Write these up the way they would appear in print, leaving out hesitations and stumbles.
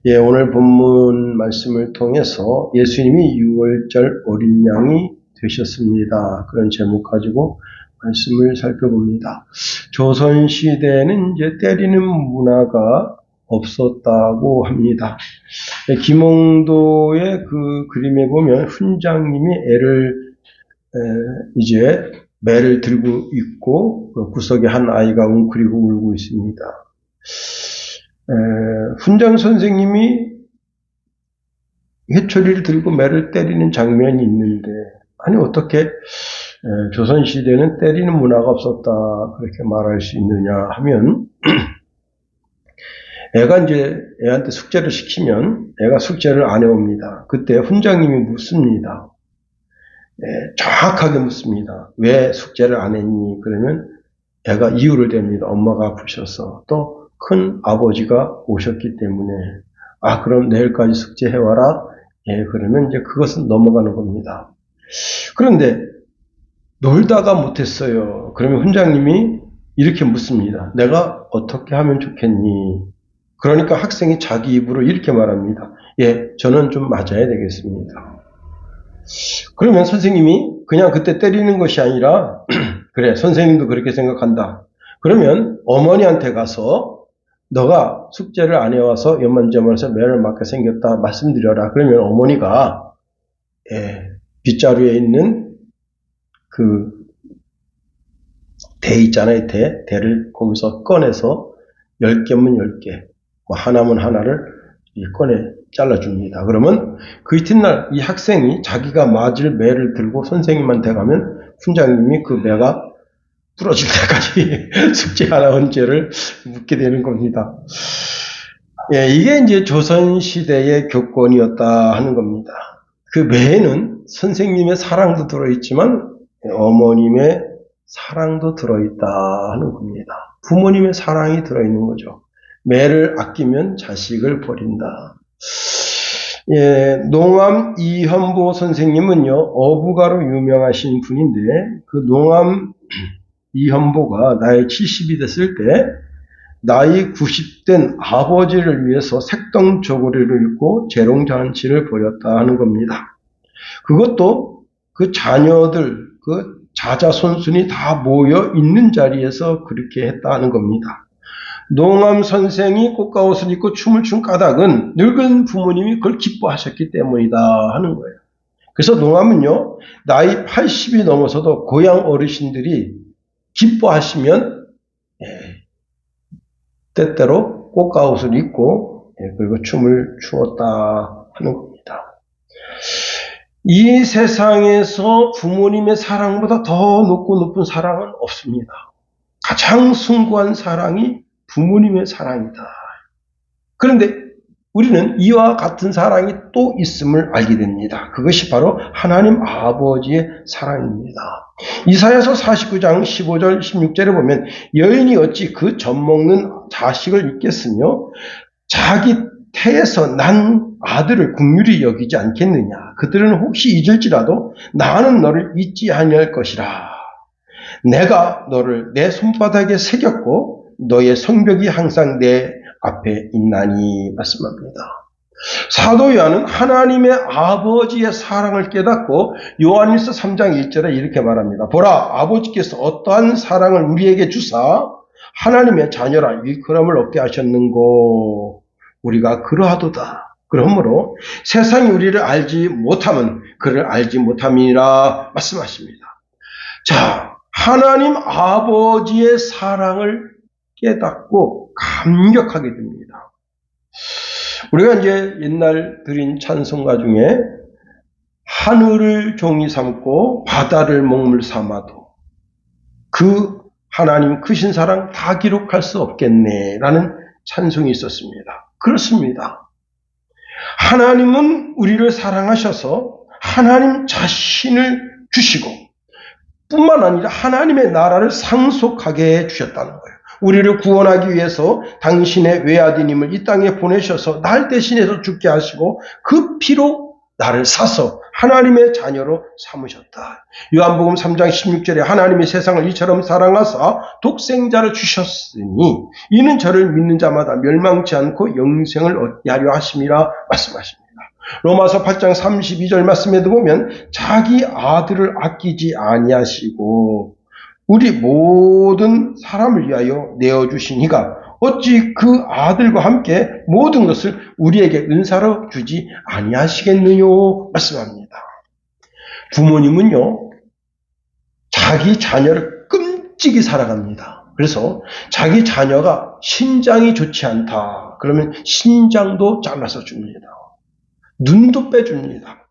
예, 오늘 본문 말씀을 통해서 예수님이 유월절 어린 양이 되셨습니다. 그런 제목 가지고 말씀을 살펴봅니다. 조선시대에는 이제 때리는 문화가 없었다고 합니다. 김홍도의 그 그림에 보면 훈장님이 이제 매를 들고 있고 그 구석에 한 아이가 웅크리고 울고 있습니다. 훈장 선생님이 회초리를 들고 매를 때리는 장면이 있는데, 아니 어떻게 조선시대는 때리는 문화가 없었다 그렇게 말할 수 있느냐 하면, 애가 이제 애한테 숙제를 시키면 애가 숙제를 안 해옵니다. 그때 훈장님이 묻습니다. 정확하게 묻습니다. 왜 숙제를 안 했니? 그러면 애가 이유를 댑니다. 엄마가 아프셔서, 또 큰 아버지가 오셨기 때문에. 그럼 내일까지 숙제해와라. 그러면 이제 그것은 넘어가는 겁니다. 그런데 놀다가 못했어요. 그러면 훈장님이 이렇게 묻습니다. 내가 어떻게 하면 좋겠니? 그러니까 학생이 자기 입으로 이렇게 말합니다. 저는 좀 맞아야 되겠습니다. 그러면 선생님이 그냥 그때 때리는 것이 아니라 그래, 선생님도 그렇게 생각한다. 그러면 어머니한테 가서 너가 숙제를 안 해와서 연만점에서 매를 맞게 생겼다 말씀드려라. 그러면 어머니가 빗자루에 있는 그 대 있잖아요. 대를 거기서 꺼내서 10개면 10개, 하나면 하나를 꺼내 잘라줍니다. 그러면 그 이튿날 이 학생이 자기가 맞을 매를 들고 선생님한테 가면 훈장님이 그 매가 부러질 때까지 숙제하라는 죄를 묻게 되는 겁니다. 이게 이제 조선시대의 교권이었다 하는 겁니다. 그 매에는 선생님의 사랑도 들어있지만 어머님의 사랑도 들어있다 하는 겁니다. 부모님의 사랑이 들어있는 거죠. 매를 아끼면 자식을 버린다. 농암 이현보 선생님은요, 어부가로 유명하신 분인데, 그 농암 이현보가 나이 70이 됐을 때 나이 90된 아버지를 위해서 색동저고리를 입고 재롱잔치를 벌였다 하는 겁니다. 그것도 그 자녀들, 그 자자손순이 다 모여 있는 자리에서 그렇게 했다 하는 겁니다. 농암 선생이 꽃가옷을 입고 춤을 춘 까닭은 늙은 부모님이 그걸 기뻐하셨기 때문이다 하는 거예요. 그래서 농암은요, 나이 80이 넘어서도 고향 어르신들이 기뻐하시면 때때로 꽃가옷을 입고 그리고 춤을 추었다 하는 겁니다. 이 세상에서 부모님의 사랑보다 더 높은 사랑은 없습니다. 가장 숭고한 사랑이 부모님의 사랑이다. 그런데 우리는 이와 같은 사랑이 또 있음을 알게 됩니다. 그것이 바로 하나님 아버지의 사랑입니다. 이사야서 49장 15절 16절에 보면 여인이 어찌 그 젖먹는 자식을 잊겠으며 자기 태에서 난 아들을 긍휼히 여기지 않겠느냐. 그들은 혹시 잊을지라도 나는 너를 잊지 아니할 것이라. 내가 너를 내 손바닥에 새겼고 너의 성벽이 항상 내 앞에 있나니 말씀합니다. 사도 요한은 하나님의 아버지의 사랑을 깨닫고 요한일서 3장 1절에 이렇게 말합니다. 보라, 아버지께서 어떠한 사랑을 우리에게 주사 하나님의 자녀라 일컬음을 얻게 하셨는고 우리가 그러하도다. 그러므로 세상이 우리를 알지 못하면 그를 알지 못함이니라 말씀하십니다. 자, 하나님 아버지의 사랑을 깨닫고 감격하게 됩니다. 우리가 이제 옛날 드린 찬송가 중에 하늘을 종이 삼고 바다를 먹물 삼아도 그 하나님 크신 사랑 다 기록할 수 없겠네 라는 찬송이 있었습니다. 그렇습니다. 하나님은 우리를 사랑하셔서 하나님 자신을 주시고 뿐만 아니라 하나님의 나라를 상속하게 해주셨다는 거예요. 우리를 구원하기 위해서 당신의 외아드님을 이 땅에 보내셔서 날 대신해서 죽게 하시고 그 피로 나를 사서 하나님의 자녀로 삼으셨다. 요한복음 3장 16절에 하나님이 세상을 이처럼 사랑하사 독생자를 주셨으니 이는 저를 믿는 자마다 멸망치 않고 영생을 얻게 하려 하심이라 말씀하십니다. 로마서 8장 32절 말씀에도 보면 자기 아들을 아끼지 아니하시고 우리 모든 사람을 위하여 내어주신 이가 어찌 그 아들과 함께 모든 것을 우리에게 은사로 주지 아니하시겠느냐 말씀합니다. 부모님은요, 자기 자녀를 끔찍이 사랑합니다. 그래서 자기 자녀가 신장이 좋지 않다. 그러면 신장도 잘라서 줍니다. 눈도 빼줍니다.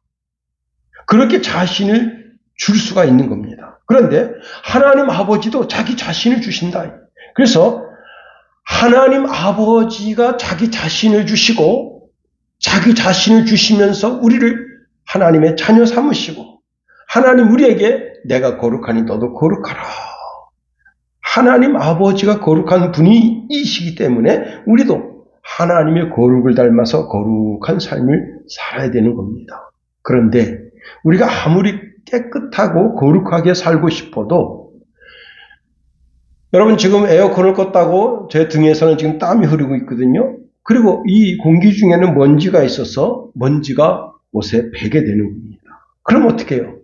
그렇게 자신을 줄 수가 있는 겁니다. 그런데 하나님 아버지도 자기 자신을 주신다. 그래서 하나님 아버지가 자기 자신을 주시고 자기 자신을 주시면서 우리를 하나님의 자녀 삼으시고 하나님 우리에게 내가 거룩하니 너도 거룩하라. 하나님 아버지가 거룩한 분이시기 때문에 우리도 하나님의 거룩을 닮아서 거룩한 삶을 살아야 되는 겁니다. 그런데 우리가 아무리 깨끗하고 거룩하게 살고 싶어도 여러분 지금 에어컨을 껐다고 제 등에서는 지금 땀이 흐르고 있거든요. 그리고 이 공기 중에는 먼지가 있어서 먼지가 옷에 배게 되는 겁니다. 그럼 어떻게 해요?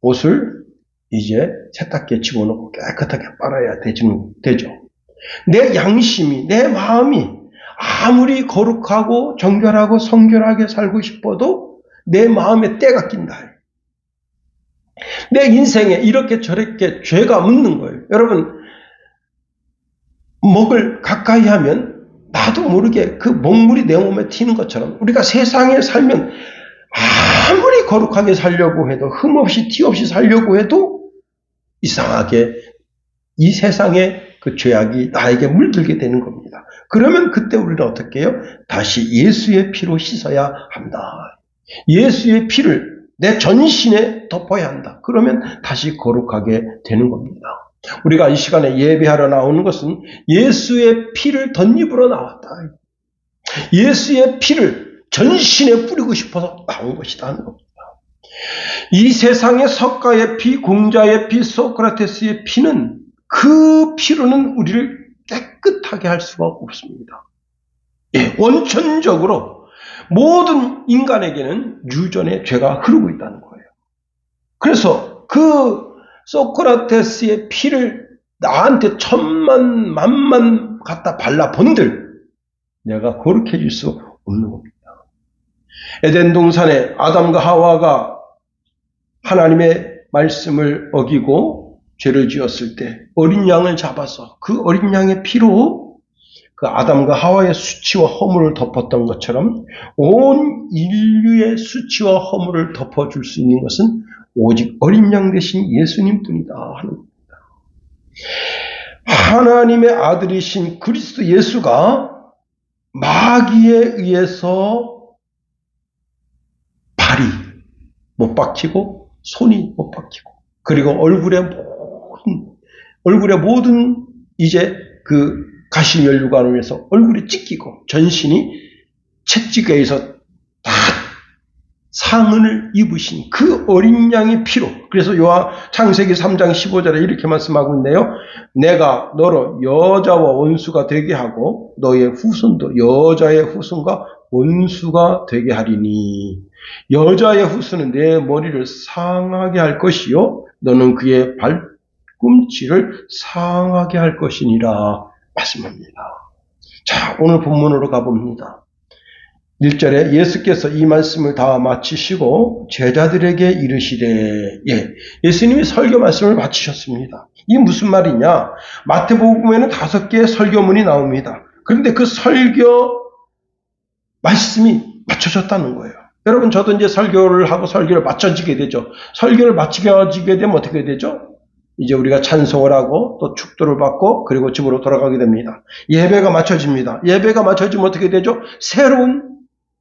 옷을 이제 세탁기에 집어넣고 깨끗하게 빨아야 되죠. 내 양심이, 내 마음이 아무리 거룩하고 정결하고 성결하게 살고 싶어도 내 마음에 때가 낀다. 내 인생에 이렇게 저렇게 죄가 묻는 거예요. 여러분 목을 가까이 하면 나도 모르게 그 먹물이 내 몸에 튀는 것처럼 우리가 세상에 살면 아무리 거룩하게 살려고 해도 흠없이 티 없이 살려고 해도 이상하게 이 세상에 그 죄악이 나에게 물들게 되는 겁니다. 그러면 그때 우리는 어떻게 해요? 다시 예수의 피로 씻어야 한다. 예수의 피를 내 전신에 덮어야 한다. 그러면 다시 거룩하게 되는 겁니다. 우리가 이 시간에 예배하러 나오는 것은 예수의 피를 덧입으러 나왔다. 예수의 피를 전신에 뿌리고 싶어서 나온 것이다 하는 겁니다. 이 세상의 석가의 피, 공자의 피, 소크라테스의 피는 그 피로는 우리를 깨끗하게 할 수가 없습니다. 예, 원천적으로 모든 인간에게는 유전의 죄가 흐르고 있다는 거예요. 그래서 그 소크라테스의 피를 나한테 천만 만만 갖다 발라본들 내가 거룩해 줄 수 없는 겁니다. 에덴 동산에 아담과 하와가 하나님의 말씀을 어기고 죄를 지었을 때 어린 양을 잡아서 그 어린 양의 피로 그 아담과 하와의 수치와 허물을 덮었던 것처럼 온 인류의 수치와 허물을 덮어줄 수 있는 것은 오직 어린 양 대신 예수님뿐이다 하는 겁니다. 하나님의 아들이신 그리스도 예수가 마귀에 의해서 발이 못 박히고 손이 못 박히고 그리고 얼굴에 모든 이제 그 가시면류관을 위해서 얼굴이 찢기고 전신이 채찍에 의해서 다 상흔을 입으신 그 어린 양의 피로 그래서 창세기 3장 15절에 이렇게 말씀하고 있네요. 내가 너로 여자와 원수가 되게 하고 너의 후손도 여자의 후손과 원수가 되게 하리니 여자의 후손은 내 머리를 상하게 할 것이요 너는 그의 발꿈치를 상하게 할 것이니라 말씀합니다. 자, 오늘 본문으로 가봅니다. 1절에 예수께서 이 말씀을 다 마치시고 제자들에게 이르시되 예수님이 설교 말씀을 마치셨습니다. 이게 무슨 말이냐? 마태복음에는 5개의 설교문이 나옵니다. 그런데 그 설교 말씀이 맞춰졌다는 거예요. 여러분 저도 이제 설교를 하고 설교를 마쳐지게 되죠. 설교를 마치게 되면 어떻게 되죠? 이제 우리가 찬송을 하고 또 축도를 받고 그리고 집으로 돌아가게 됩니다. 예배가 마쳐집니다. 예배가 마쳐지면 어떻게 되죠? 새로운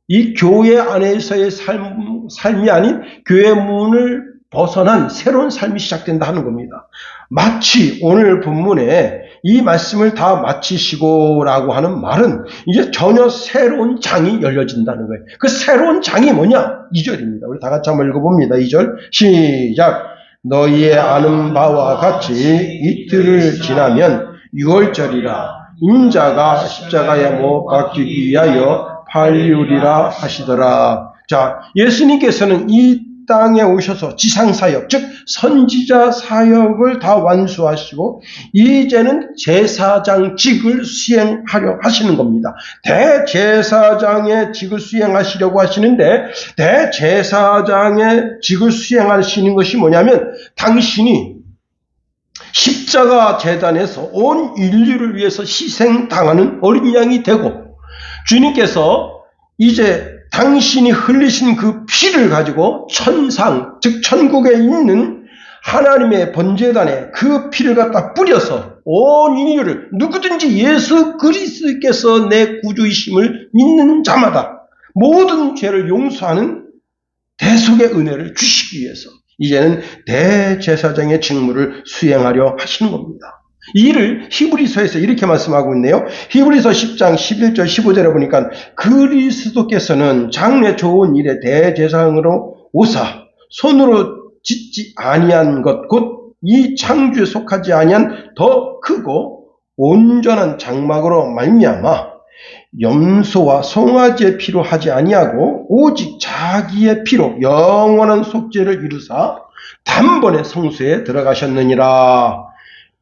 이 교회 안에서의 삶이 아닌 교회 문을 벗어난 새로운 삶이 시작된다 하는 겁니다. 마치 오늘 본문에 이 말씀을 다 마치시고라고 하는 말은 이제 전혀 새로운 장이 열려진다는 거예요. 그 새로운 장이 뭐냐? 2절입니다. 우리 다 같이 한번 읽어봅니다. 2절 시작. 너희의 아는 바와 같이 이틀을 지나면 6월절이라 인자가 십자가에 못 박히기 위하여 팔리우리라 하시더라. 자, 예수님께서는 이 땅에 오셔서 지상사역, 즉 선지자 사역을 다 완수하시고 이제는 제사장직을 수행하려 하시는 겁니다. 대제사장의 직을 수행하시려고 하시는데 대제사장의 직을 수행하시는 것이 뭐냐면 당신이 십자가 제단에서 온 인류를 위해서 희생당하는 어린 양이 되고 주님께서 이제 당신이 흘리신 그 피를 가지고 천상, 즉 천국에 있는 하나님의 번제단에 그 피를 갖다 뿌려서 온 인류를 누구든지 예수 그리스도께서 내 구주이심을 믿는 자마다 모든 죄를 용서하는 대속의 은혜를 주시기 위해서 이제는 대제사장의 직무를 수행하려 하시는 겁니다. 이 일을 히브리서에서 이렇게 말씀하고 있네요. 히브리서 10장 11절 15절에 보니까 그리스도께서는 장래 좋은 일에 대제사장으로 오사 손으로 짓지 아니한 것 곧 이 창조에 속하지 아니한 더 크고 온전한 장막으로 말미암아 염소와 송아지의 피로 하지 아니하고 오직 자기의 피로 영원한 속죄를 이루사 단번에 성소에 들어가셨느니라.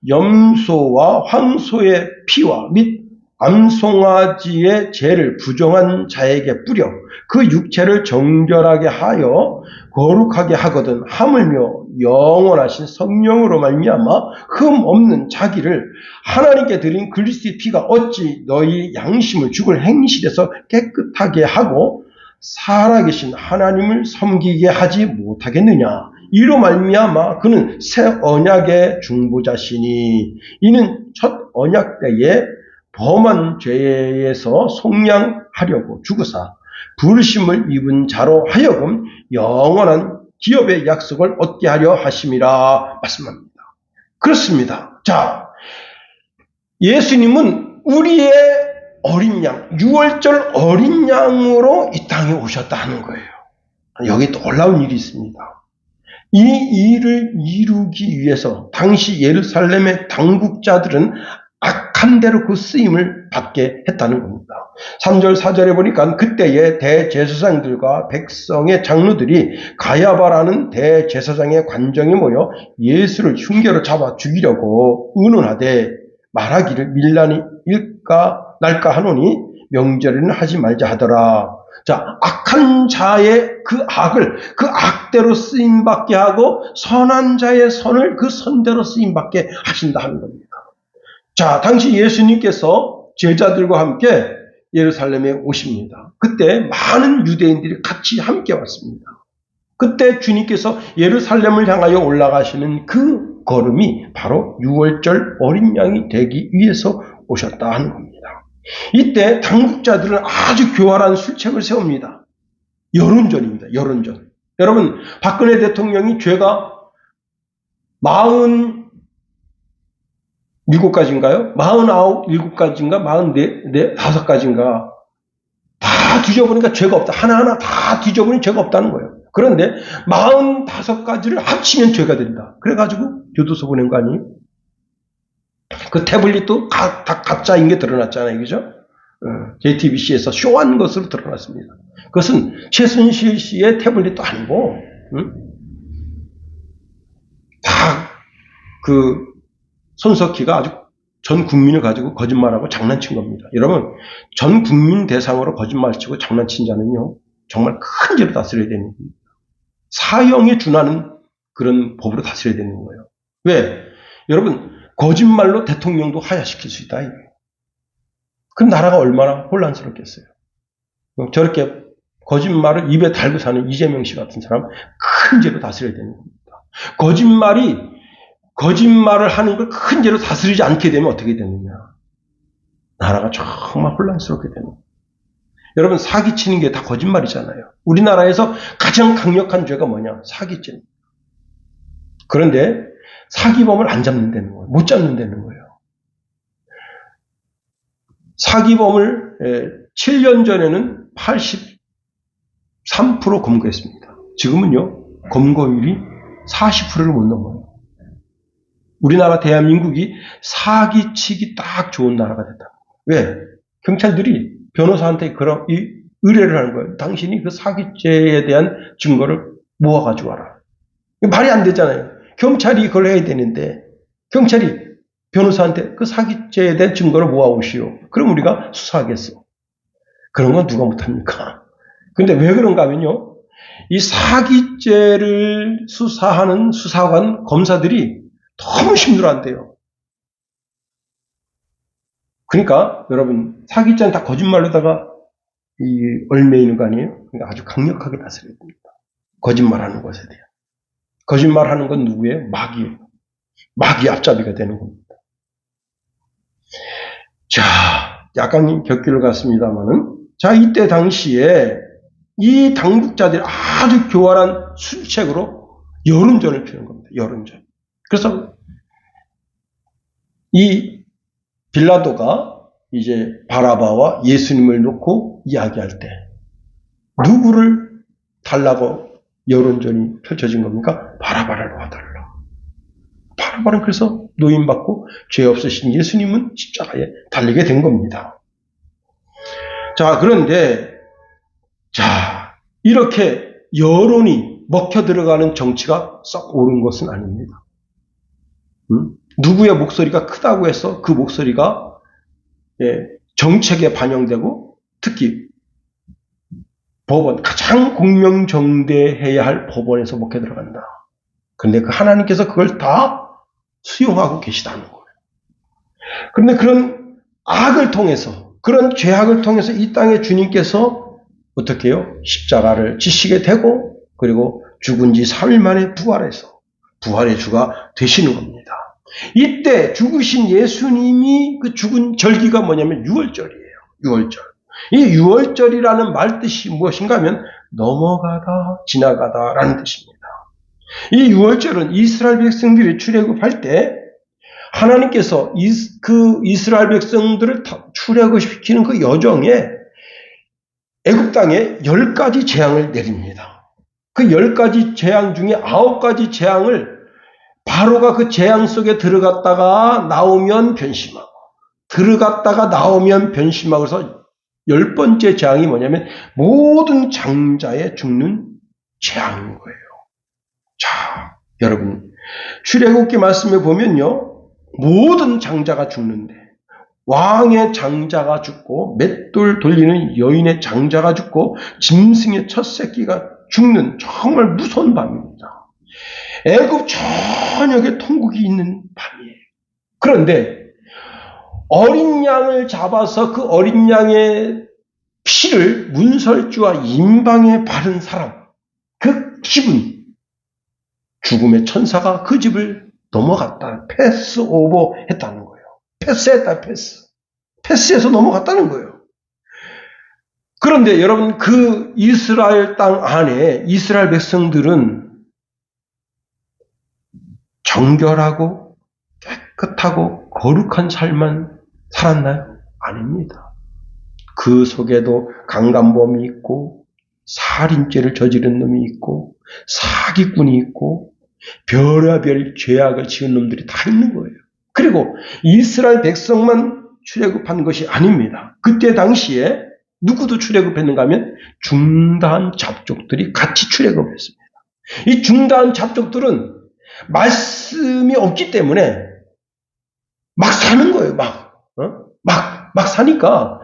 염소와 황소의 피와 및 암송아지의 죄를 부정한 자에게 뿌려 그 육체를 정결하게 하여 거룩하게 하거든 하물며 영원하신 성령으로 말미암아 흠 없는 자기를 하나님께 드린 그리스도의 피가 어찌 너희 양심을 죽을 행실에서 깨끗하게 하고 살아계신 하나님을 섬기게 하지 못하겠느냐. 이로 말미암아 그는 새 언약의 중보자시니 이는 첫 언약 때에 범한 죄에서 속량하려고 죽으사 부르심을 입은 자로 하여금 영원한 기업의 약속을 얻게 하려 하심이라 말씀합니다. 그렇습니다. 자, 예수님은 우리의 어린 양, 6월절 어린 양으로 이 땅에 오셨다는 거예요. 여기 놀라운 일이 있습니다. 이 일을 이루기 위해서 당시 예루살렘의 당국자들은 악한 대로 그 쓰임을 받게 했다는 겁니다. 3절 4절에 보니까 그때의 대제사장들과 백성의 장로들이 가야바라는 대제사장의 관정에 모여 예수를 흉계로 잡아 죽이려고 의논하되 말하기를 밀란이 일까 날까 하노니 명절에는 하지 말자 하더라. 자, 악한 자의 그 악을 그 악대로 쓰임받게 하고 선한 자의 선을 그 선대로 쓰임받게 하신다 하는 겁니다. 자, 당시 예수님께서 제자들과 함께 예루살렘에 오십니다. 그때 많은 유대인들이 같이 함께 왔습니다. 그때 주님께서 예루살렘을 향하여 올라가시는 그 걸음이 바로 6월절 어린 양이 되기 위해서 오셨다 하는 겁니다. 이때 당국자들은 아주 교활한 술책을 세웁니다. 여론전입니다. 여론전. 여러분, 박근혜 대통령이 죄가 47가지인가요? 47가지인가? 45가지인가? 다 뒤져보니까 죄가 없다. 하나하나 다 뒤져보니 죄가 없다는 거예요. 그런데 45가지를 합치면 죄가 된다. 그래가지고 교도소 보낸 거 아니에요? 그 태블릿도 다 가짜인 게 드러났잖아요. 그죠? JTBC에서 쇼한 것으로 드러났습니다. 그것은 최순실 씨의 태블릿도 아니고, 다 그 손석희가 아주 전 국민을 가지고 거짓말하고 장난친 겁니다. 여러분, 전 국민 대상으로 거짓말치고 장난친 자는요, 정말 큰 죄로 다스려야 되는 겁니다. 사형에 준하는 그런 법으로 다스려야 되는 거예요. 왜? 여러분, 거짓말로 대통령도 하야시킬 수 있다. 그럼 나라가 얼마나 혼란스럽겠어요. 저렇게 거짓말을 입에 달고 사는 이재명 씨 같은 사람 큰 죄로 다스려야 되는 겁니다. 거짓말을 하는 걸 큰 죄로 다스리지 않게 되면 어떻게 되느냐. 나라가 정말 혼란스럽게 되는 거예요. 여러분, 사기치는 게 다 거짓말이잖아요. 우리나라에서 가장 강력한 죄가 뭐냐? 사기죄. 그런데 사기범을 안 잡는다는 거예요. 못 잡는다는 거예요. 사기범을 7년 전에는 83% 검거했습니다. 지금은요, 검거율이 40%를 못 넘어요. 우리나라 대한민국이 사기치기 딱 좋은 나라가 됐다. 왜? 경찰들이 변호사한테 그런 의뢰를 하는 거예요. 당신이 그 사기죄에 대한 증거를 모아가지고 와라. 말이 안 되잖아요. 경찰이 그걸 해야 되는데 경찰이 변호사한테 그 사기죄에 대한 증거를 모아오시오. 그럼 우리가 수사하겠어. 그런 건 누가 못합니까? 근데 왜 그런가 하면요. 이 사기죄를 수사하는 수사관, 검사들이 너무 힘들어한대요. 그러니까 여러분 사기죄는 다 거짓말로다가 얽매이는 거 아니에요? 그러니까 아주 강력하게 다스려야 됩니다. 거짓말하는 것에 대한. 거짓말하는 건 누구예요? 마귀예요. 마귀 앞잡이가 되는 겁니다. 자, 약간 곁길을 갔습니다만은, 자, 이때 당시에 이 당국자들이 아주 교활한 술책으로 여론전을 피는 겁니다. 여론전. 그래서 이 빌라도가 이제 바라바와 예수님을 놓고 이야기할 때 누구를 달라고 여론전이 펼쳐진 겁니까? 바라바를 놓아달라. 바라바는 그래서 노임받고 죄 없으신 예수님은 십자가에 달리게 된 겁니다. 자, 그런데 자, 이렇게 여론이 먹혀 들어가는 정치가 썩 옳은 것은 아닙니다. 누구의 목소리가 크다고 해서 그 목소리가 정책에 반영되고 특히 법원, 가장 공명정대해야 할 법원에서 먹혀 들어간다. 그런데 그 하나님께서 그걸 다 수용하고 계시다는 거예요. 그런데 그런 악을 통해서, 그런 죄악을 통해서 이 땅에 주님께서 어떻게 해요? 십자가를 지시게 되고, 그리고 죽은 지 3일 만에 부활해서 부활의 주가 되시는 겁니다. 이때 죽으신 예수님이 그 죽은 절기가 뭐냐면 유월절이에요. 유월절. 이 유월절이라는 말 뜻이 무엇인가 하면 넘어가다, 지나가다 라는 뜻입니다. 이 유월절은 이스라엘 백성들이 출애굽할 때 하나님께서 그 이스라엘 백성들을 출애굽시키는 그 여정에 애굽 땅에 10가지 재앙을 내립니다. 그 10가지 재앙 중에 9가지 재앙을 바로가 그 재앙 속에 들어갔다가 나오면 변심하고 들어갔다가 나오면 변심하고 그래서 10번째 재앙이 뭐냐면 모든 장자에 죽는 재앙인 거예요. 자, 여러분 출애굽기 말씀에 보면요 모든 장자가 죽는데 왕의 장자가 죽고 맷돌 돌리는 여인의 장자가 죽고 짐승의 첫 새끼가 죽는 정말 무서운 밤입니다. 애굽 전역에 통곡이 있는 밤이에요. 그런데 어린 양을 잡아서 그 어린 양의 피를 문설주와 인방에 바른 사람, 그 집은 죽음의 천사가 그 집을 넘어갔다. 패스 오버 했다는 거예요. 패스했다, 패스. 패스해서 넘어갔다는 거예요. 그런데 여러분, 그 이스라엘 땅 안에 이스라엘 백성들은 정결하고 깨끗하고 거룩한 삶만 살았나요? 아닙니다. 그 속에도 강간범이 있고 살인죄를 저지른 놈이 있고 사기꾼이 있고 별의별 죄악을 지은 놈들이 다 있는 거예요. 그리고 이스라엘 백성만 출애굽한 것이 아닙니다. 그때 당시에 누구도 출애굽했는가 하면 중다한 잡족들이 같이 출애굽했습니다. 이 중다한 잡족들은 말씀이 없기 때문에 막 사는 거예요. 막 사니까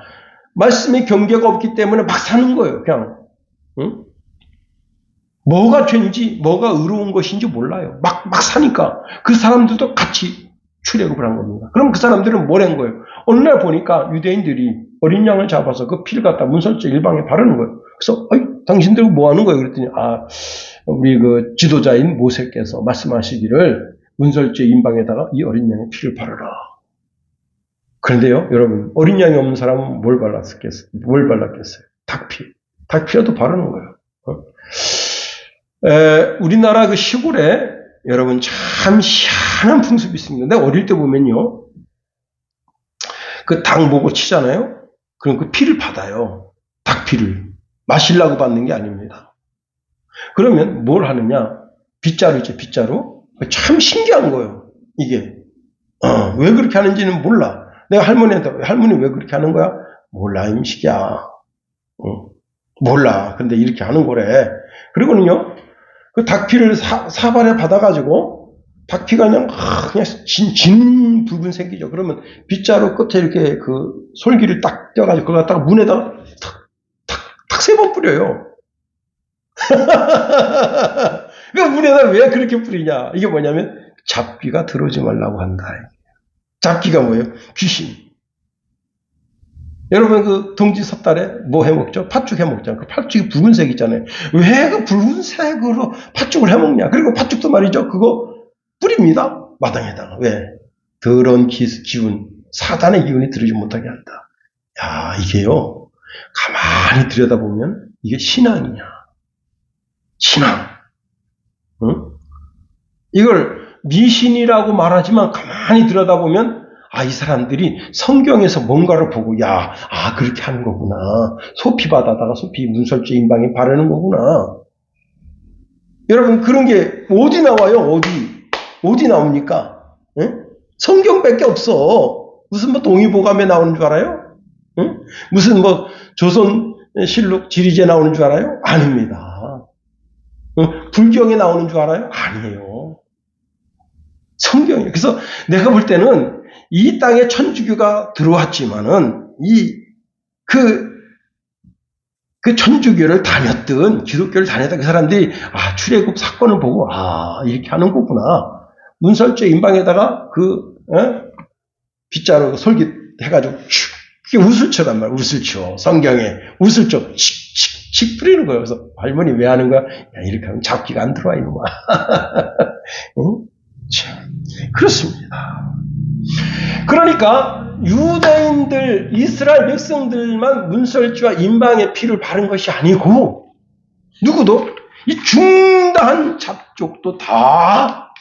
말씀의 경계가 없기 때문에 막 사는 거예요. 그냥 뭐가 죄인지 뭐가 의로운 것인지 몰라요. 막 사니까 그 사람들도 같이 출애굽을 한 겁니다. 그럼 그 사람들은 뭘 한 거예요? 어느 날 보니까 유대인들이 어린 양을 잡아서 그 피를 갖다 문설주 일방에 바르는 거예요. 그래서 당신들 뭐 하는 거예요? 그랬더니 우리 그 지도자인 모세께서 말씀하시기를 문설주 인방에다가 이 어린 양의 피를 바르라. 그런데요, 여러분, 어린 양이 없는 사람은 뭘 발랐겠어요? 닭피. 닭피라도 바르는 거예요. 우리나라 그 시골에 여러분 참 희한한 풍습이 있습니다. 내가 어릴 때 보면요. 그 닭 목을 치잖아요. 그럼 그 피를 받아요. 닭피를. 마시려고 받는 게 아닙니다. 그러면 뭘 하느냐? 빗자루죠, 빗자루. 참 신기한 거예요. 이게. 왜 그렇게 하는지는 몰라. 내가 할머니한테, 할머니 왜 그렇게 하는 거야? 몰라, 임식이야. 몰라. 근데 이렇게 하는 거래. 그리고는요, 그 닭피를 사발에 받아가지고, 닭피가 그냥 진 붉은색이죠. 그러면 빗자루 끝에 이렇게 그 솔기를 딱 떼어가지고, 그거 갖다가 문에다가 탁 세 번 뿌려요. 그 문에다 왜 그렇게 뿌리냐? 이게 뭐냐면, 잡귀가 들어오지 말라고 한다. 잡귀가 뭐예요? 귀신. 여러분 그 동지 섣달에 뭐 해먹죠? 팥죽 해먹잖아요. 그 팥죽이 붉은색 있잖아요. 왜 그 붉은색으로 팥죽을 해먹냐? 그리고 팥죽도 말이죠. 그거 뿌립니다. 마당에다가. 왜? 더러운 기운, 사단의 기운이 들어오지 못하게 한다. 야, 이게요. 가만히 들여다보면 이게 신앙이냐. 신앙. 응? 이걸 미신이라고 말하지만 가만히 들여다보면 이 사람들이 성경에서 뭔가를 보고 그렇게 하는 거구나. 소피 받아다가 소피 문설주 인방에 바르는 거구나. 여러분 그런 게 어디 나와요? 어디 나옵니까? 응? 성경밖에 없어. 무슨 뭐 동의보감에 나오는 줄 알아요? 응? 무슨 뭐 조선실록 지리제 나오는 줄 알아요? 아닙니다. 응? 불경에 나오는 줄 알아요? 아니에요. 성경이에요. 그래서 내가 볼 때는 이 땅에 천주교가 들어왔지만은 그 천주교를 다녔던 기독교를 다녔던 그 사람들이 출애굽 사건을 보고 이렇게 하는 거구나. 문설주 인방에다가 빗자루 솔깃 해가지고 그게 우슬초란 말이야. 우슬초. 성경에 우슬초 칙칙칙 뿌리는 거예요. 그래서 할머니 왜 하는 거야? 이렇게 하면 잡기가 안 들어와 이놈아. 응? 그렇습니다. 그러니까 유대인들, 이스라엘 백성들만 문설주와 인방의 피를 바른 것이 아니고 누구도 이 중다한 잡족도 다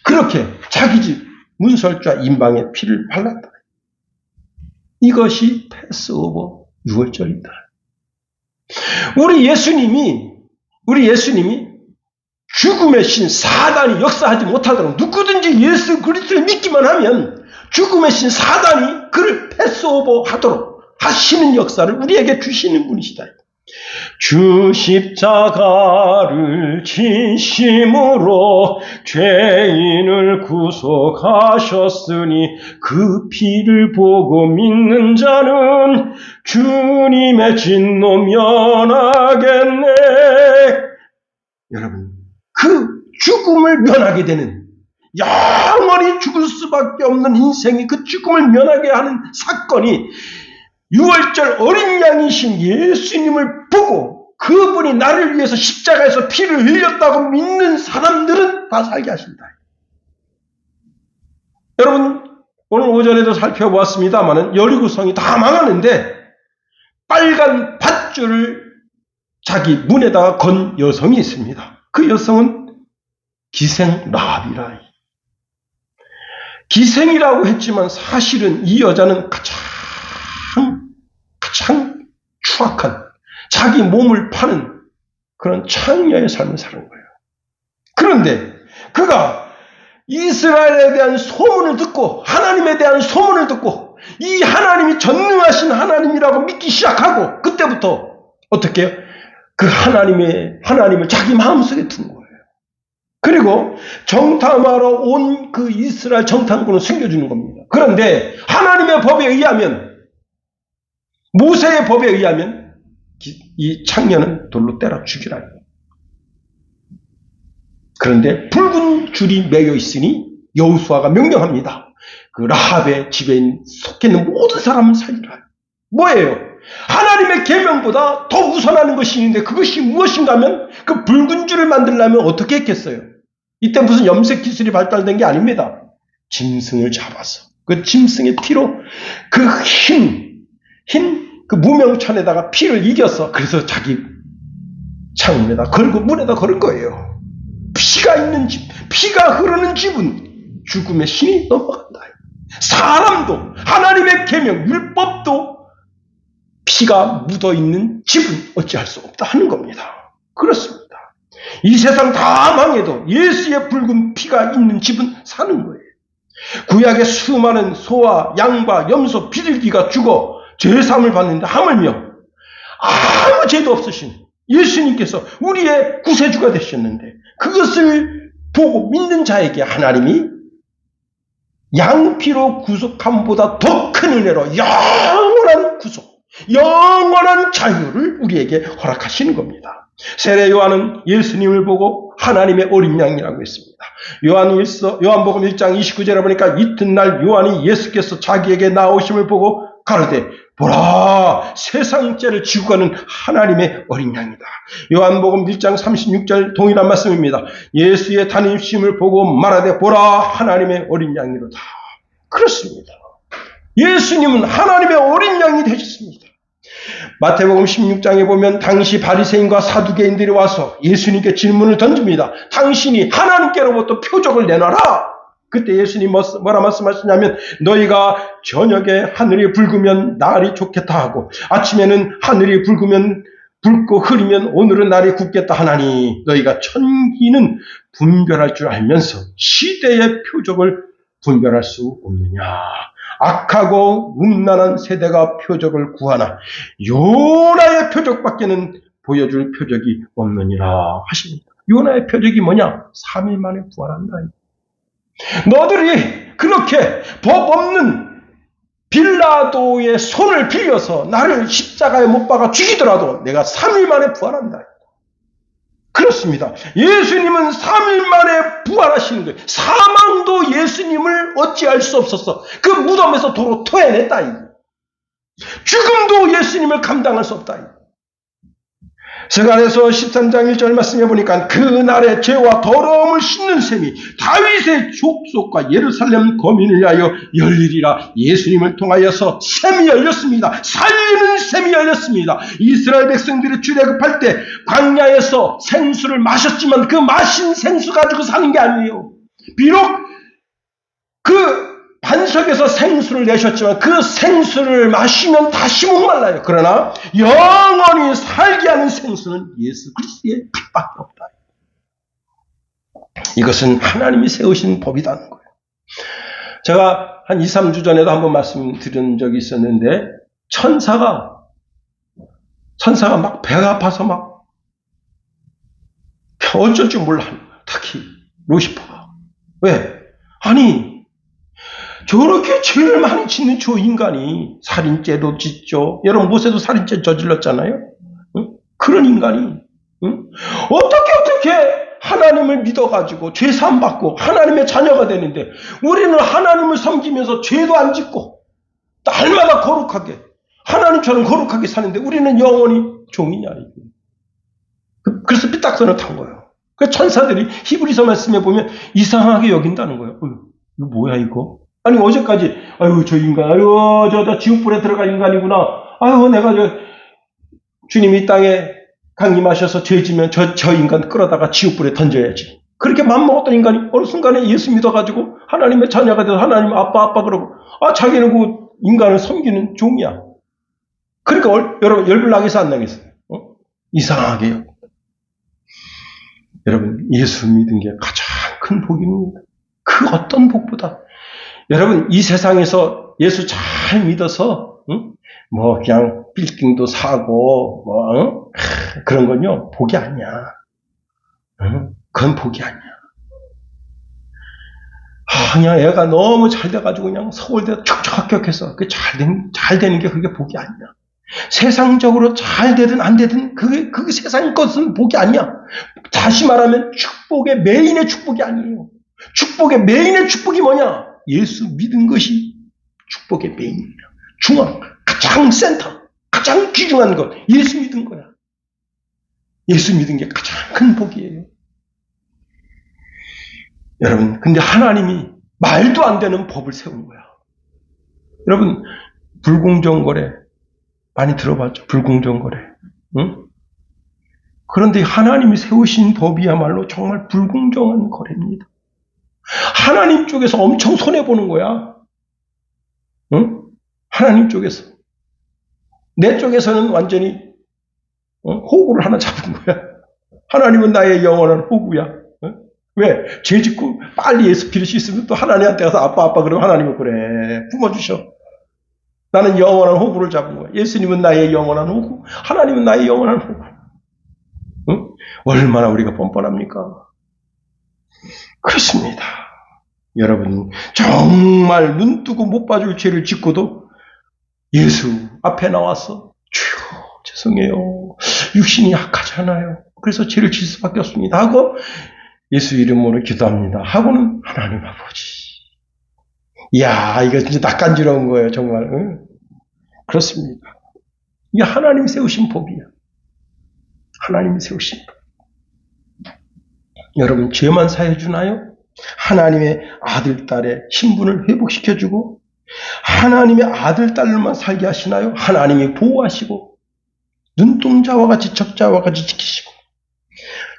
그렇게 자기 집 문설주와 인방의 피를 발랐다. 이것이 패스오버 6월절이다. 우리 예수님이 죽음의 신 사단이 역사하지 못하도록 누구든지 예수 그리스도를 믿기만 하면 죽음의 신 사단이 그를 패스오버 하도록 하시는 역사를 우리에게 주시는 분이시다. 주 십자가를 지심으로 죄인을 구속하셨으니 그 피를 보고 믿는 자는 주님의 진노 면하겠네. 여러분 그 죽음을 면하게 되는 영원히 죽을 수밖에 없는 인생이 그 죽음을 면하게 하는 사건이 6월절 어린 양이신 예수님을 보고 그분이 나를 위해서 십자가에서 피를 흘렸다고 믿는 사람들은 다 살게 하신다. 여러분 오늘 오전에도 살펴보았습니다마는 여리고성이 다 망하는데 빨간 밧줄을 자기 문에다가 건 여성이 있습니다. 그 여성은 기생 라합이라. 기생이라고 했지만 사실은 이 여자는 가장 추악한 자기 몸을 파는 그런 창녀의 삶을 사는 거예요. 그런데 그가 이스라엘에 대한 소문을 듣고 하나님에 대한 소문을 듣고 이 하나님이 전능하신 하나님이라고 믿기 시작하고 그때부터 어떻게 해요? 그 하나님을 자기 마음속에 둔 거예요. 그리고 정탐하러 온 그 이스라엘 정탐꾼을 숨겨주는 겁니다. 그런데 하나님의 법에 의하면 모세의 법에 의하면 이 창녀는 돌로 때려 죽이라. 그런데 붉은 줄이 매여 있으니 여호수아가 명령합니다. 그 라합의 집에 속해 있는 모든 사람을 살리라. 뭐예요? 하나님의 계명보다 더 우선하는 것이 있는데 그것이 무엇인가 하면 그 붉은 줄을 만들려면 어떻게 했겠어요? 이때 무슨 염색 기술이 발달된 게 아닙니다. 짐승을 잡아서 그 짐승의 피로 그 그 무명천에다가 피를 이겨서 그래서 자기 창문에다 걸고 문에다 걸은 거예요. 피가 있는 집, 피가 흐르는 집은 죽음의 신이 넘어간다. 사람도 하나님의 계명, 율법도 피가 묻어있는 집은 어찌할 수 없다 하는 겁니다. 그렇습니다. 이 세상 다 망해도 예수의 붉은 피가 있는 집은 사는 거예요. 구약의 수많은 소와 양과 염소, 비둘기가 죽어 죄사함을 받는데 하물며 아무 죄도 없으신 예수님께서 우리의 구세주가 되셨는데 그것을 보고 믿는 자에게 하나님이 양피로 구속함보다 더 큰 은혜로 영원한 구속, 영원한 자유를 우리에게 허락하시는 겁니다. 세례 요한은 예수님을 보고 하나님의 어린 양이라고 했습니다. 요한복음 1장 29절에 보니까 이튿날 요한이 예수께서 자기에게 나오심을 보고 가로되 보라, 세상 죄를 지고 가는 하나님의 어린 양이다. 요한복음 1장 36절 동일한 말씀입니다. 예수의 다니심을 보고 말하되 보라, 하나님의 어린 양이로다. 그렇습니다. 예수님은 하나님의 어린 양이 되셨습니다. 마태복음 16장에 보면 당시 바리새인과 사두개인들이 와서 예수님께 질문을 던집니다. 당신이 하나님께로부터 표적을 내놔라. 그때 예수님 뭐라 말씀하시냐면 너희가 저녁에 하늘이 붉으면 날이 좋겠다 하고 아침에는 하늘이 붉고 흐리면 오늘은 날이 굳겠다 하나니 너희가 천기는 분별할 줄 알면서 시대의 표적을 분별할 수 없느냐. 악하고 음란한 세대가 표적을 구하나 요나의 표적밖에는 보여줄 표적이 없느니라 하십니다. 요나의 표적이 뭐냐? 3일 만에 부활한다. 너들이 그렇게 법 없는 빌라도의 손을 빌려서 나를 십자가에 못 박아 죽이더라도 내가 3일 만에 부활한다. 그렇습니다. 예수님은 3일 만에 부활하시는 거예요. 사망도 예수님을 어찌할 수 없었어. 그 무덤에서 도로 토해냈다. 죽음도 예수님을 감당할 수 없다. 스가랴서 13장 1절 말씀해 보니까 그날의 죄와 더러움을 씻는 셈이 다윗의 족속과 예루살렘 거민을 위하여 열리리라. 예수님을 통하여서 셈이 열렸습니다. 살리는 셈이 열렸습니다. 이스라엘 백성들이 출애굽할 때 광야에서 생수를 마셨지만 그 마신 생수 가지고 사는 게 아니에요. 비록 그 반석에서 생수를 내셨지만 그 생수를 마시면 다시 목말라요. 그러나 영원히 살게 하는 생수는 예수 그리스도의 피밖에 없다. 이것은 하나님이 세우신 법이라는 거예요. 제가 한 2, 3주 전에도 한번 말씀드린 적이 있었는데 천사가 막 배가 아파서 막 어쩔 줄 몰라. 특히 루시퍼가. 왜? 아니 저렇게 죄를 많이 짓는 저 인간이 살인죄도 짓죠. 여러분 모세도 살인죄 저질렀잖아요. 응? 그런 인간이 어떻게 하나님을 믿어가지고 죄 사함 받고 하나님의 자녀가 되는데 우리는 하나님을 섬기면서 죄도 안 짓고 날마다 거룩하게 하나님처럼 거룩하게 사는데 우리는 영원히 종이냐. 그래서 삐딱선을 탄 거예요. 그 천사들이 히브리서 말씀에 보면 이상하게 여긴다는 거예요. 이거 뭐야 이거? 아니 어제까지 아유 저 인간 아유 저 지옥불에 들어갈 인간이구나. 아유 내가 주님이 이 땅에 강림하셔서 죄지면 저 인간 끌어다가 지옥불에 던져야지. 그렇게 맘먹었던 인간이 어느 순간에 예수 믿어가지고 하나님의 자녀가 돼서 하나님 아빠 그러고 자기는 그 인간을 섬기는 종이야. 그러니까 여러분 열불 나겠어 안 나겠어요? 이상하게요. 여러분 예수 믿은 게 가장 큰 복입니다. 그 어떤 복보다 여러분 이 세상에서 예수 잘 믿어서 뭐 그냥 빌딩도 사고 그런 건요 복이 아니야. 그건 복이 아니야. 그냥 애가 너무 잘 돼가지고 그냥 서울대 척척 합격해서 잘 되는 게 그게 복이 아니야. 세상적으로 잘 되든 안 되든 그게 세상 것은 복이 아니야. 다시 말하면 축복의 메인의 축복이 아니에요. 축복의 메인의 축복이 뭐냐? 예수 믿은 것이 축복의 메인이야. 중앙, 가장 센터, 가장 귀중한 것. 예수 믿은 거야. 예수 믿은 게 가장 큰 복이에요. 여러분, 근데 하나님이 말도 안 되는 법을 세운 거야. 여러분, 불공정거래 많이 들어봤죠? 불공정거래. 응? 그런데 하나님이 세우신 법이야말로 정말 불공정한 거래입니다. 하나님 쪽에서 엄청 손해보는 거야. 응? 하나님 쪽에서. 내 쪽에서는 완전히 호구를 하나 잡은 거야. 하나님은 나의 영원한 호구야. 왜? 죄 짓고 빨리 예수 피를 씻으면 또 하나님한테 가서 아빠 그러면 하나님은 그래. 품어주셔. 나는 영원한 호구를 잡은 거야. 예수님은 나의 영원한 호구. 하나님은 나의 영원한 호구. 응? 얼마나 우리가 뻔뻔합니까? 그렇습니다. 여러분, 정말 눈 뜨고 못 봐줄 죄를 짓고도 예수 앞에 나와서 주여 죄송해요. 육신이 약하잖아요. 그래서 죄를 질 수밖에 없습니다. 하고 예수 이름으로 기도합니다. 하고는 하나님 아버지. 이야, 이거 진짜 낯간지러운 거예요, 정말. 응? 그렇습니다. 이게 하나님이 세우신 법이야. 하나님이 세우신 법. 여러분, 죄만 사해주나요? 하나님의 아들, 딸의 신분을 회복시켜주고 하나님의 아들, 딸로만 살게 하시나요? 하나님이 보호하시고 눈동자와 같이 적자와 같이 지키시고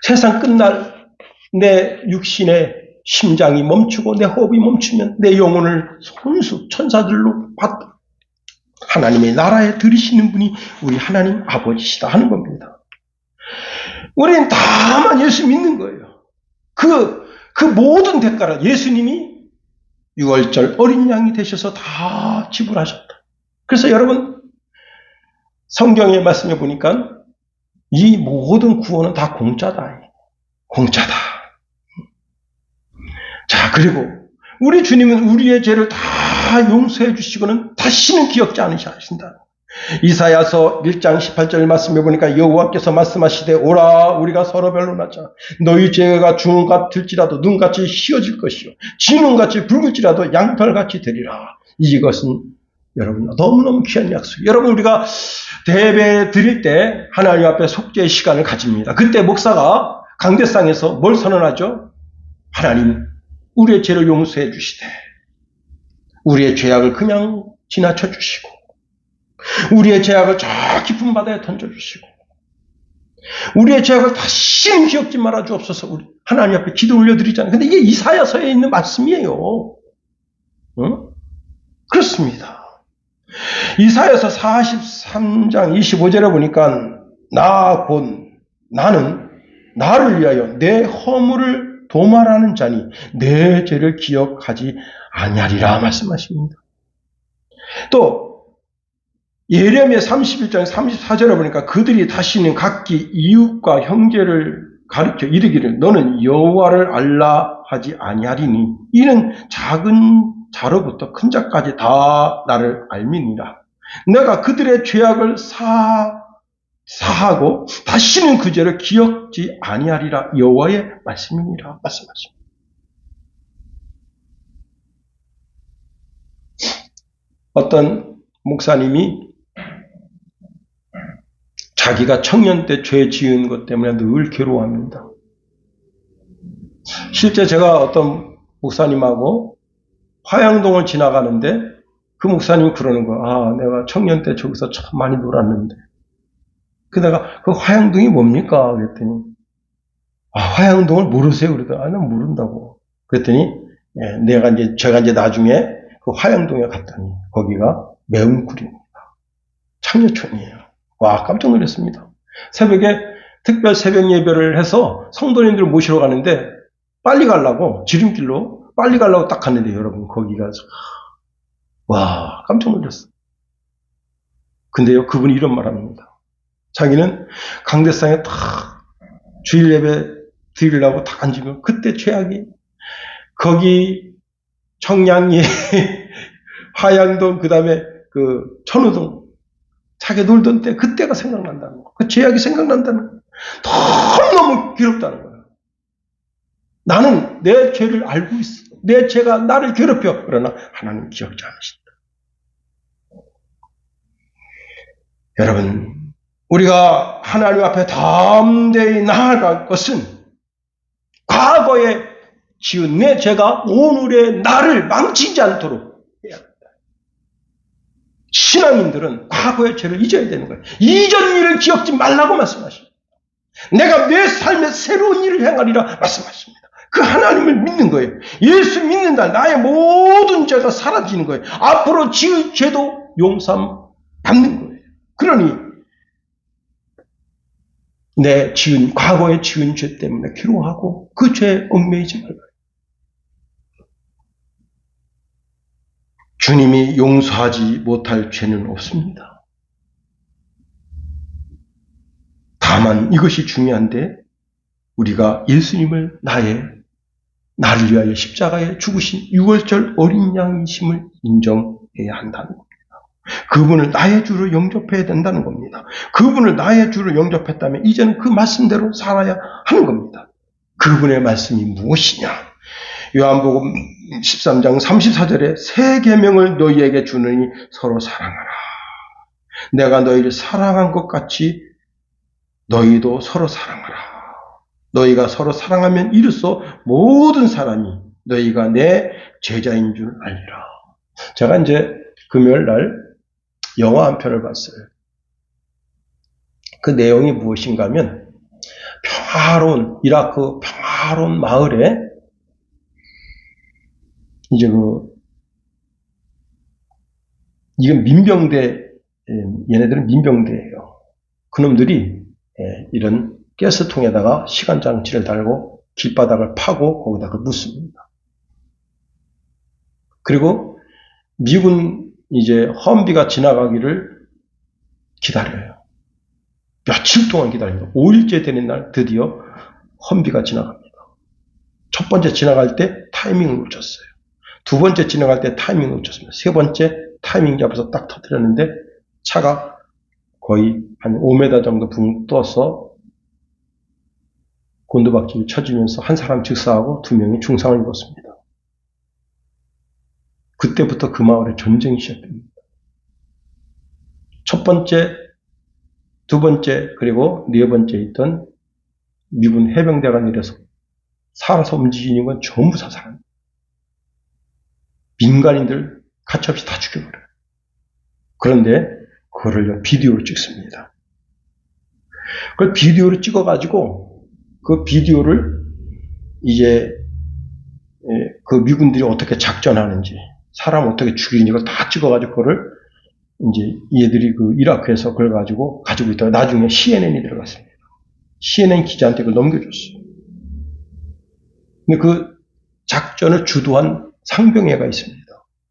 세상 끝날 내 육신의 심장이 멈추고 내 호흡이 멈추면 내 영혼을 손수 천사들로 받고 하나님의 나라에 들이시는 분이 우리 하나님 아버지시다 하는 겁니다. 우리는 다만 예수 믿는 거예요. 그 모든 대가를 예수님이 6월절 어린 양이 되셔서 다 지불하셨다. 그래서 여러분 성경의 말씀에 보니까 이 모든 구원은 다 공짜다. 공짜다. 자, 그리고 우리 주님은 우리의 죄를 다 용서해 주시고는 다시는 기억지 않으신다. 이사야서 1장 18절 말씀해 보니까 여호와께서 말씀하시되 오라 우리가 서로 변론하자. 너희 죄가 주홍 같을지라도 눈같이 휘어질 것이요 진홍같이 붉을지라도 양털같이 되리라. 이것은 여러분 너무너무 귀한 약속. 여러분 우리가 대배 드릴 때 하나님 앞에 속죄의 시간을 가집니다. 그때 목사가 강대상에서 뭘 선언하죠? 하나님 우리의 죄를 용서해 주시되 우리의 죄악을 그냥 지나쳐 주시고 우리의 죄악을 저 깊은 바다에 던져주시고 우리의 죄악을 다시는 기억지 말아 주옵소서. 우리 하나님 앞에 기도 올려드리잖아요. 근데 이게 이사야서에 있는 말씀이에요. 응? 그렇습니다. 이사야서 43장 25절에 보니까 나는 나를 위하여 내 허물을 도말하는 자니 내 죄를 기억하지 아니하리라 말씀하십니다. 또 예레미야 31장 34절에 보니까 그들이 다시는 각기 이웃과 형제를 가르쳐 이르기를 너는 여호와를 알라 하지 아니하리니 이는 작은 자로부터 큰 자까지 다 나를 알미니라. 내가 그들의 죄악을 사하고 다시는 그 죄를 기억지 아니하리라. 여호와의 말씀이니라 말씀하십니다. 어떤 목사님이 자기가 청년 때 죄 지은 것 때문에 늘 괴로워합니다. 실제 제가 어떤 목사님하고 화양동을 지나가는데 그 목사님이 그러는 거야. 내가 청년 때 저기서 참 많이 놀았는데. 그 내가 그 화양동이 뭡니까? 그랬더니 화양동을 모르세요? 그러더라. 난 모른다고. 그랬더니 제가 이제 나중에 그 화양동에 갔더니 거기가 매운굴입니다. 창녀촌이에요. 와, 깜짝 놀랐습니다. 새벽에 특별 새벽 예배를 해서 성도님들 모시러 가는데 빨리 가려고 지름길로 빨리 가려고 딱 갔는데 여러분 거기가 와, 깜짝 놀랐어. 근데요, 그분이 이런 말 합니다. 자기는 강대상에 딱 주일 예배 드리려고 딱 앉으면 그때 최악이 거기 청량리 화양동 그다음에 그 천호동 자기 놀던 때 그때가 생각난다는 거. 그 죄악이 생각난다는 거. 너무너무 괴롭다는 거예요. 나는 내 죄를 알고 있어. 내 죄가 나를 괴롭혀. 그러나 하나님 기억지 않으신다. 여러분 우리가 하나님 앞에 담대히 나아갈 것은 과거에 지은 내 죄가 오늘의 나를 망치지 않도록 해야 합니다. 신앙인들은 과거의 죄를 잊어야 되는 거예요. 이전 일을 기억지 말라고 말씀하십니다. 내가 내 삶에 새로운 일을 행하리라 말씀하십니다. 그 하나님을 믿는 거예요. 예수 믿는다. 나의 모든 죄가 사라지는 거예요. 앞으로 지을 죄도 용서함 받는 거예요. 그러니 내 과거에 지은 죄 때문에 괴로워하고 그 죄에 얽매이지 말아요. 주님이 용서하지 못할 죄는 없습니다. 다만 이것이 중요한데 우리가 예수님을 나를 위하여 십자가에 죽으신 유월절 어린 양이심을 인정해야 한다는 겁니다. 그분을 나의 주로 영접해야 된다는 겁니다. 그분을 나의 주로 영접했다면 이제는 그 말씀대로 살아야 하는 겁니다. 그분의 말씀이 무엇이냐? 요한복음 13장 34절에 새 계명을 너희에게 주느니 서로 사랑하라. 내가 너희를 사랑한 것 같이 너희도 서로 사랑하라. 너희가 서로 사랑하면 이로써 모든 사람이 너희가 내 제자인 줄 알리라. 제가 이제 금요일 날 영화 한 편을 봤어요. 그 내용이 무엇인가 하면 이라크 평화로운 마을에 이제 이건 얘네들은 민병대예요. 그놈들이 이런 가스통에다가 시간장치를 달고 길바닥을 파고 거기다가 묻습니다. 그리고 미군 이제 험비가 지나가기를 기다려요. 며칠 동안 기다립니다. 5일째 되는 날 드디어 험비가 지나갑니다. 첫 번째 지나갈 때 타이밍을 놓쳤어요. 두 번째 지나갈 때 타이밍을 놓쳤습니다. 세 번째 타이밍 잡아서 딱 터뜨렸는데 차가 거의 한 5m 정도 붕 떠서 곤두박질을 쳐지면서 한 사람 즉사하고 2명이 중상을 입었습니다. 그때부터 그 마을에 전쟁이 시작됩니다. 첫 번째, 두 번째, 그리고 네 번째 있던 미군 해병대가 내려서 살아서 움직이는 건 전부 사살합니다. 민간인들 가차없이 다 죽여버려요. 그런데 그거를 비디오로 찍습니다. 그걸 비디오로 찍어가지고 그 비디오를 이제 그 미군들이 어떻게 작전하는지 사람 어떻게 죽이는지 그걸 다 찍어가지고 그거를 이제 얘들이 그 이라크에서 그걸 가지고 있다가 나중에 CNN이 들어갔습니다. CNN 기자한테 그걸 넘겨줬어요. 근데 그 작전을 주도한 상병회가 있습니다.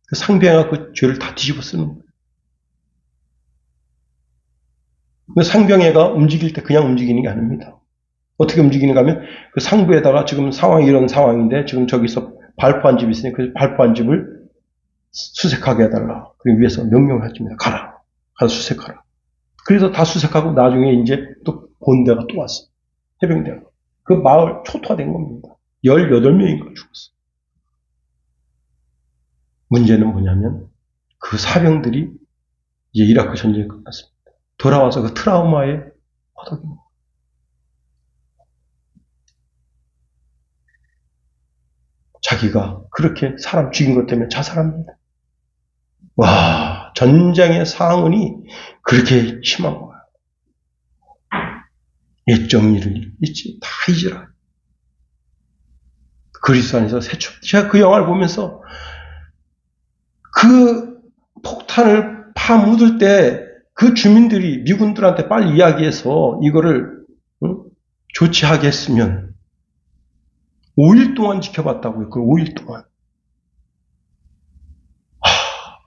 그 상병회가 그 죄를 다 뒤집어 쓰는 거예요. 그 상병회가 움직일 때 그냥 움직이는 게 아닙니다. 어떻게 움직이는가 하면 그 상부에다가 지금 상황이 이런 상황인데 지금 저기서 발포한 집이 있으니 그 발포한 집을 수색하게 해달라. 그리고 위에서 명령을 해줍니다. 가서 수색하라. 그래서 다 수색하고 나중에 이제 또 본대가 또 왔어. 해병대가. 그 마을 초토화된 겁니다. 18명인가 죽었어. 문제는 뭐냐면 그 사병들이 이제 이라크 전쟁이 끝났습니다. 돌아와서 그 트라우마에 허덕입니다. 자기가 그렇게 사람 죽인 것 때문에 자살합니다. 와, 전쟁의 상흔이 그렇게 심한 거야. 옛정 일을 잊지, 다 잊으라. 그리스도 안에서 새초. 제가 그 영화를 보면서 그 폭탄을 파묻을 때 그 주민들이 미군들한테 빨리 이야기해서 이거를 조치하게 했으면 5일 동안 지켜봤다고요. 그 5일 동안.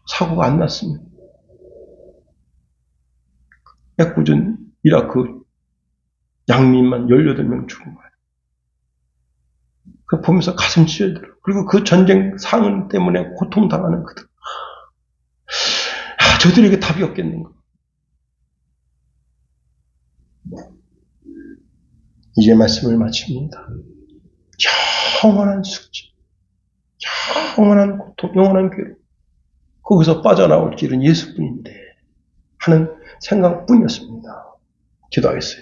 사고가 안 났습니다. 애꿎은 이라크 양민만 18명 죽은 거예요. 그 보면서 가슴 찢어들어. 그리고 그 전쟁 상흔 때문에 고통당하는 그들. 저들에게 답이 없겠는가. 이제 말씀을 마칩니다. 영원한 숙제, 영원한 고통, 영원한 괴로움. 거기서 빠져나올 길은 예수뿐인데 하는 생각뿐이었습니다. 기도하겠어요.